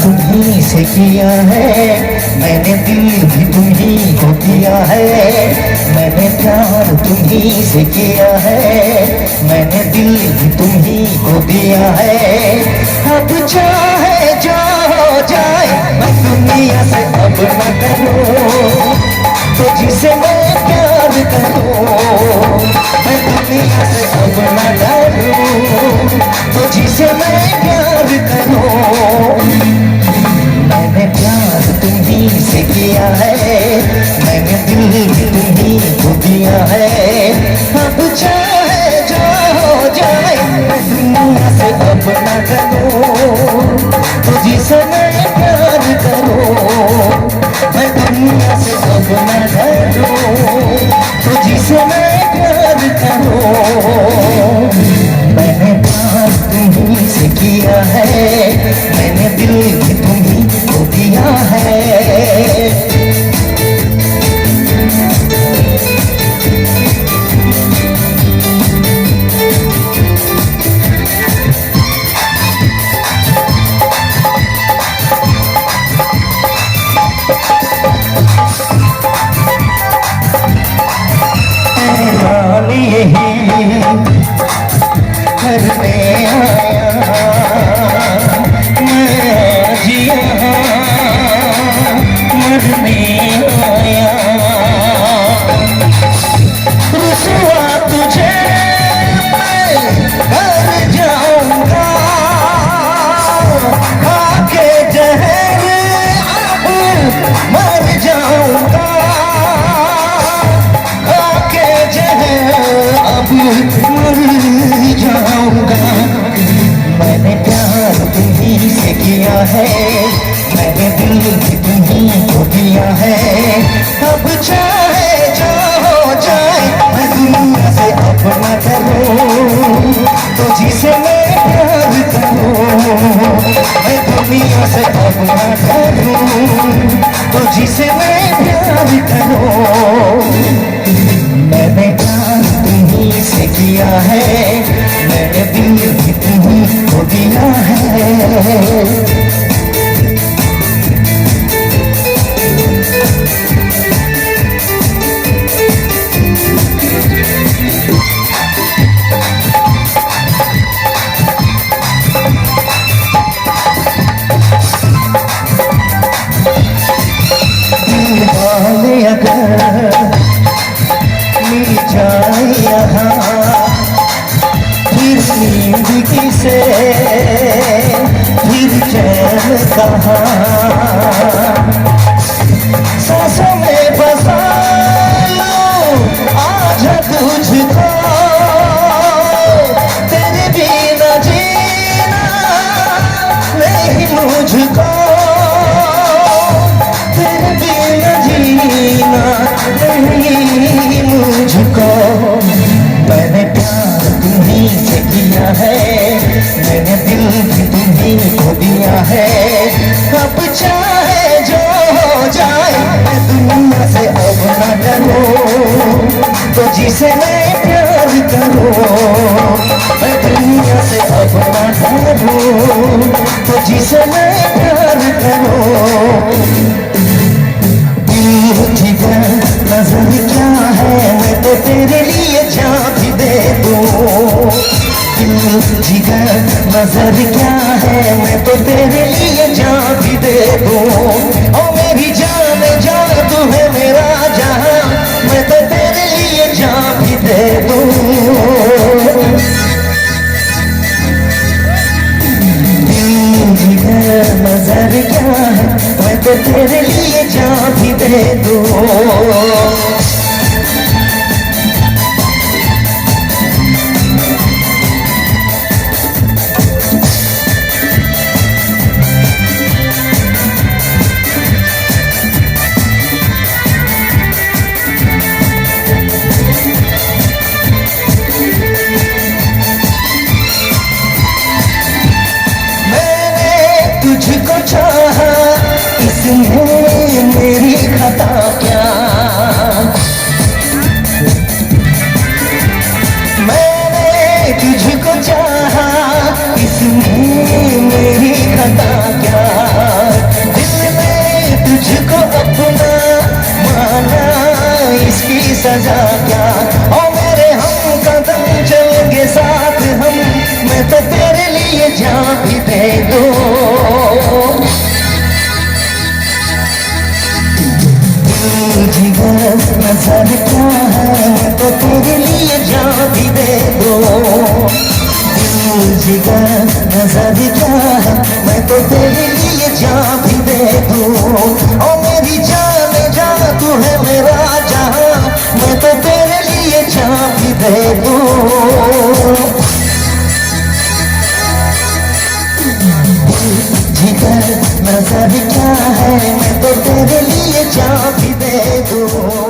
तुम्ही से किया है, मैंने दिल भी तुम्ही को दिया है। मैंने प्यार तुम्ही से किया है, मैंने दिल भी तुम्ही को दिया है। अब चाहे जो हो जाए मैं दुनिया से अब न करूं, तो जिसे मैं प्यार करूं मैं दुनिया से अब न डरूं, तो जिसे मैं प्यार करूं। मैंने प्यार तुम्ही से किया है, मैंने दिल भी तुम्ही को दिया है। अब चाहे जो हो जाए मैं दुनिया से अब न करूं, तो जिसे मैं प्यार करूं मैं दुनिया से अब न डरूं, तो जिसे मैं प्यार करूं। मैंने प्यार तुम्ही से किया है, मैंने दिल भी तुम्ही को दिया है। करने आया मैं जिया, मरने आया। रुसवा तुझे मैं कर जाऊंगा, आके जहर अब मर जाऊंगा, आके जहर अब मर जाऊंगा। मैंने प्यार तुम्ही से किया है, मैंने दिल भी तुम्ही को दिया है। अब चाहे जो हो जाए मैं दुनिया से अब न डरूं, तो जिसे मैं प्यार करूं मैं दुनिया से अब न डरूं, तो जिसे मैं प्यार करूं। मैंने प्यार तुम्ही से किया है, मैंने दिल भी तुम्ही को दिया है। दिल वाले अगर मिल जाए यहाँ फिर नींद किसे, फिर चैन कहाँ। सांसों में बसा लूं आज तुझको, तेरे बिना जीना नहीं मुझको, तेरे बिना जीना नहीं मुझको। मैंने प्यार तुम्ही से किया है, मैंने दिल भी तुम्ही को दिया है। अब चाहे जो हो जाए मैं दुनिया से अब न डरूं, तो जिसे मैं प्यार करूं मैं दुनिया से अब न डरूं, तो जिसे मैं प्यार करूं। जिगर नजर क्या है मैं तो तेरे लिए जान भी दे दूं। जिगर नजर क्या है मैं तो तेरे लिए जान भी दे दूं। ओ मेरी जान जान तू है मेरा जहां, मैं तो तेरे लिए जान भी दे दूं। जिगर नजर क्या है मैं तो तेरे लिए जान भी दे दूं। तुझको चाहा इसमें मेरी खता क्या, मैंने तुझको चाहा इसमें मेरी खता क्या। सजा क्या, ओ मेरे हम कदम चलेंगे साथ हम, मैं तो तेरे लिए जान भी दे दूं। जिगर नजर क्या है, मैं तो तेरे लिए जान भी दे दूं। जिगर नजर क्या है, मैं तो तेरे लिए जान भी दे दूं। ओ मेरी जान जा तू है मेरा जहां, मैं तो तेरे लिए जान भी दे दूं। जिगर नजर क्या है, मैं तो तेरे लिए जान भी दे दूं।